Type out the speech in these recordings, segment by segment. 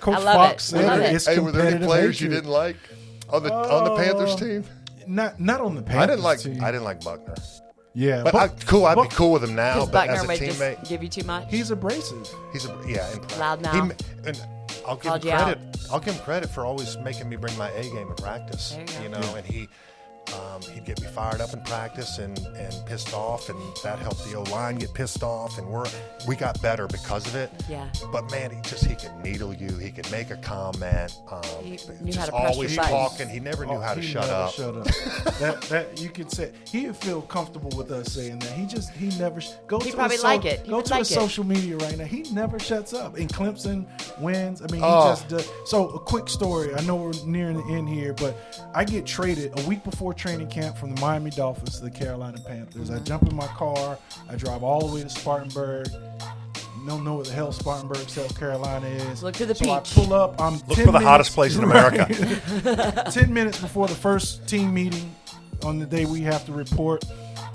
Coach Fox said it's Hey, competitive. were there any players you hatred. didn't like on the Panthers team? Not on the Panthers team. I didn't like Buckner. Yeah, but I'd be cool with him now. But Buckner as a would teammate, just give you too much. he's abrasive. Loud mouth. And I'll give him credit. I'll give him credit for always making me bring my A game in practice. You know, and he'd get me fired up in practice and pissed off, and that helped the O-line get pissed off, and we got better because of it. Yeah. But man, he could needle you. He could make a comment. He knew just how to press always your buttons. talking. He never knew how to shut up. that you could say he'd feel comfortable with us saying that. He never go He'd to probably his like it. He go would to like his it. social media right now. He never shuts up. And Clemson wins. I mean, he just does. So a quick story. I know we're nearing the end here, but I get traded a week before training camp from the Miami Dolphins to the Carolina Panthers. I jump in my car. I drive all the way to Spartanburg. Don't know what the hell Spartanburg, South Carolina is. Look to the so beach. I pull up. I'm Look for the hottest place in America. 10 minutes before the first team meeting on the day we have to report.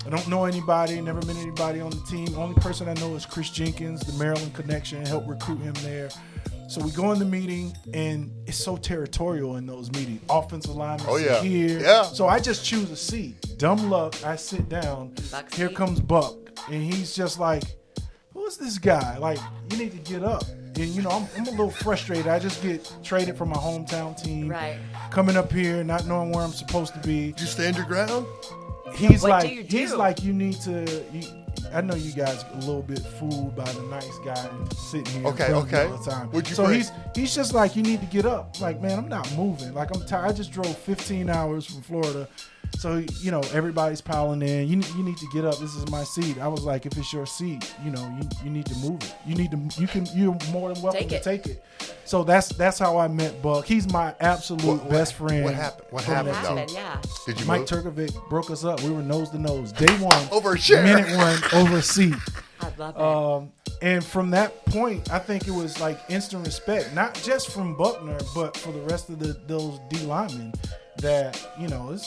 I don't know anybody, never met anybody on the team. Only person I know is Chris Jenkins, the Maryland connection, helped recruit him there. So we go in the meeting, and it's so territorial in those meetings. Offensive linemen here. Yeah. So I just choose a seat. Dumb luck, I sit down. Here comes Buck, and he's just like, who's this guy? Like, you need to get up. And, you know, I'm a little frustrated. I just get traded from my hometown team. Right. Coming up here, not knowing where I'm supposed to be. Did you stand your ground? He's What like, do you do? he's like, you need to. I know you guys a little bit fooled by the nice guy sitting here in front of you all the time. What'd you so bring? he's just like, you need to get up. Like, man, I'm not moving. Like, I'm tired. I just drove 15 hours from Florida. So, you know, everybody's piling in. You need to get up. This is my seat. I was like, if it's your seat, you know, you need to move it. You're more than welcome to take it. So that's how I met Buck. He's my absolute best friend. What happened? What happened? Yeah. Did you Mike move? Turkovic broke us up. We were nose to nose. Day one. Over a chair. Minute one, over a seat. I love it. And from that point, I think it was like instant respect, not just from Buckner, but for the rest of those D linemen. That, you know,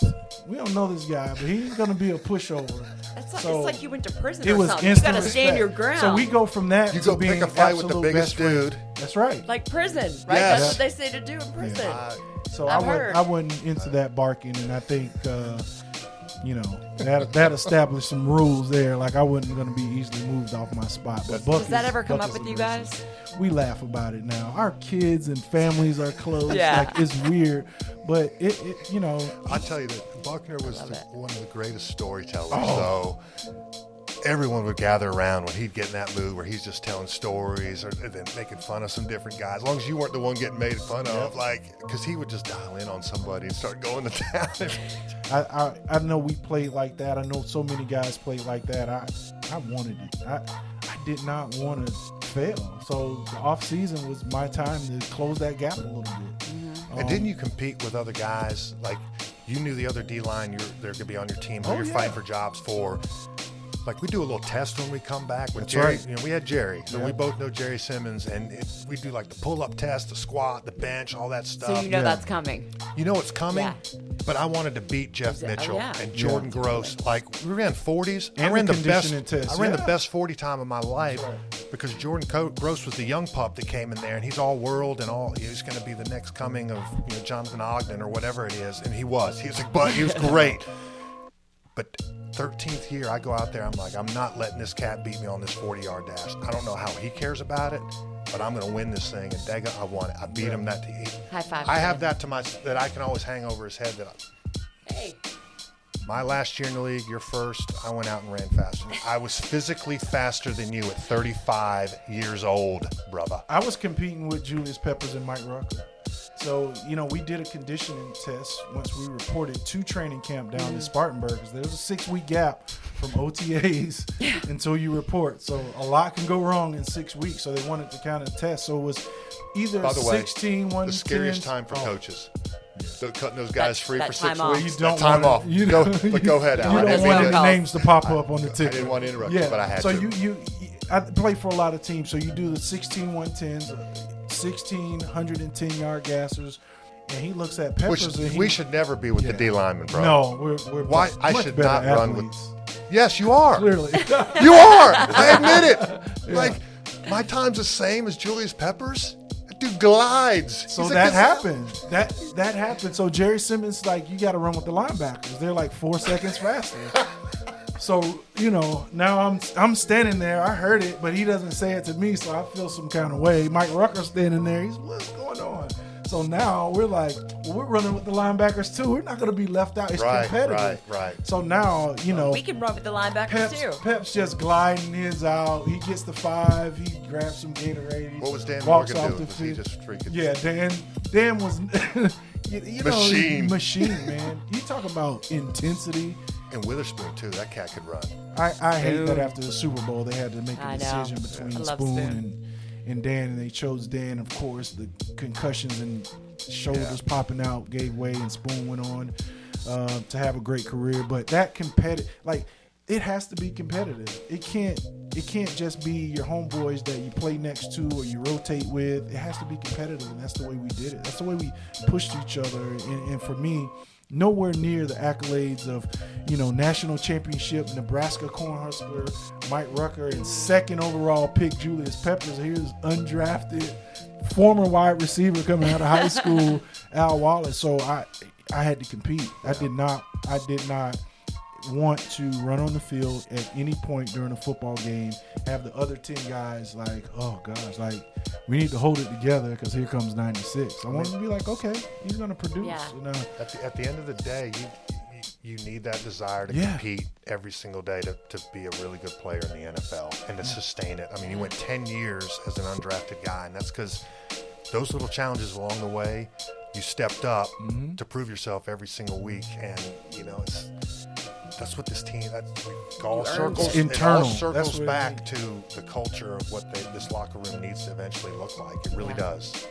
we don't know this guy, but he's going to be a pushover. It's like you went to prison It or was something. You instant got to stand respect. your ground. So we go from that You to go being pick a fight with the absolute biggest best friends. dude. That's right. like prison, right? Yes. That's what they say to do in prison. So I've heard. I wasn't into that barking, and I think, you know, that established some rules there. Like, I wasn't going to be easily moved off my spot. But Buck Does that is- ever come Buck up is with you aggressive. guys? We laugh about it now. Our kids and families are close. Yeah. Like, it's weird, but it you know. I tell you that Buckner was one of the greatest storytellers. Oh. So everyone would gather around when he'd get in that mood where he's just telling stories or then making fun of some different guys. As long as you weren't the one getting made fun of, like, because he would just dial in on somebody and start going to town. I know we played like that. I know so many guys played like that. I wanted it. I did not want to fail. So the off season was my time to close that gap a little bit. And didn't you compete with other guys? Like, you knew the other D-line they're going to be on your team who you're fighting for jobs for. Like, we do a little test when we come back with Jerry. Right. You know, we had Jerry, so we both know Jerry Simmons, and we do like the pull-up test, the squat, the bench, all that stuff. So you know that's coming. You know it's coming, Yeah. but I wanted to beat Jeff Mitchell and Yeah. Jordan Gross. Like, we ran 40s. And I ran the the best. conditioning test, I ran yeah. the best 40 time of my life because Jordan Gross was the young pup that came in there, and he's all world and all. He's going to be the next coming of Jonathan Ogden or whatever it is, and he was. He was like, but he was great. But 13th year, I go out there. I'm like, I'm not letting this cat beat me on this 40-yard dash. I don't know how he cares about it, but I'm going to win this thing. And Dega, I won it. I beat him that. High five. I have that that I can always hang over his head. Hey. My last year in the league, your first, I went out and ran faster. I was physically faster than you at 35 years old, brother. I was competing with Julius Peppers and Mike Rucker. So, we did a conditioning test once we reported to training camp down in Spartanburg, because there's a 6-week gap from OTAs until you report. So a lot can go wrong in 6 weeks. So they wanted to kind of test. So it was either By the way, 16, 1, the scariest 10. time for coaches. They're cutting those guys free that for 6 time off. weeks. You don't time wanna- off. you Go ahead, Al. You I don't didn't want mean the to- names to pop up on the ticket. I didn't want to interrupt you, but I had so to. I play for a lot of teams. So you do the 16 110s, 16 110-yard gassers, and he looks at Peppers. We should never be with the D lineman, bro. No, we're Why I much should better not run athletes. with. Yes, you are. Clearly. You are. I admit it. Like, my time's the same as Julius Peppers. dude glides. So He's that like, happened. That happened. So Jerry Simmons, like, you got to run with the linebackers. They're like 4 seconds faster. So, you know, now I'm standing there. I heard it, but he doesn't say it to me, so I feel some kind of way. Mike Rucker's standing there. He's, what's going on? So now we're like, well, we're running with the linebackers too. We're not going to be left out. It's competitive. Right. So now, you know, We can run with the linebackers too. Pep's just gliding his out. He gets the 5. He grabs some Gatorade. What was Dan walks Morgan off doing? the Was he field. just freaking? Yeah, Dan was you know, machine, man. You talk about intensity. And Witherspoon too. That cat could run. I hate that after the Super Bowl they had to make a I know. decision between I love Spoon and Dan, and they chose Dan. Of course, the concussions and shoulders popping out gave way, and Spoon went on to have a great career. But that competitive, like, it has to be competitive. It can't just be your homeboys that you play next to or you rotate with. It has to be competitive, and that's the way we did it. That's the way we pushed each other. And for me, nowhere near the accolades of, you know, national championship, Nebraska Cornhusker, Mike Rucker, and 2nd overall pick Julius Peppers. Here's undrafted former wide receiver coming out of high school, Al Wallace. So I had to compete. I did not want to run on the field at any point during a football game, have the other 10 guys like, oh gosh, like, we need to hold it together because here comes 96. I wanted to be like, okay, he's going to produce. Yeah. And, At the end of the day, you need that desire to compete every single day to be a really good player in the NFL and to sustain it. I mean, you went 10 years as an undrafted guy, and that's because those little challenges along the way, you stepped up to prove yourself every single week. And, you know, that's what this team, it all circles back to the culture of what this locker room needs to eventually look like. It really does.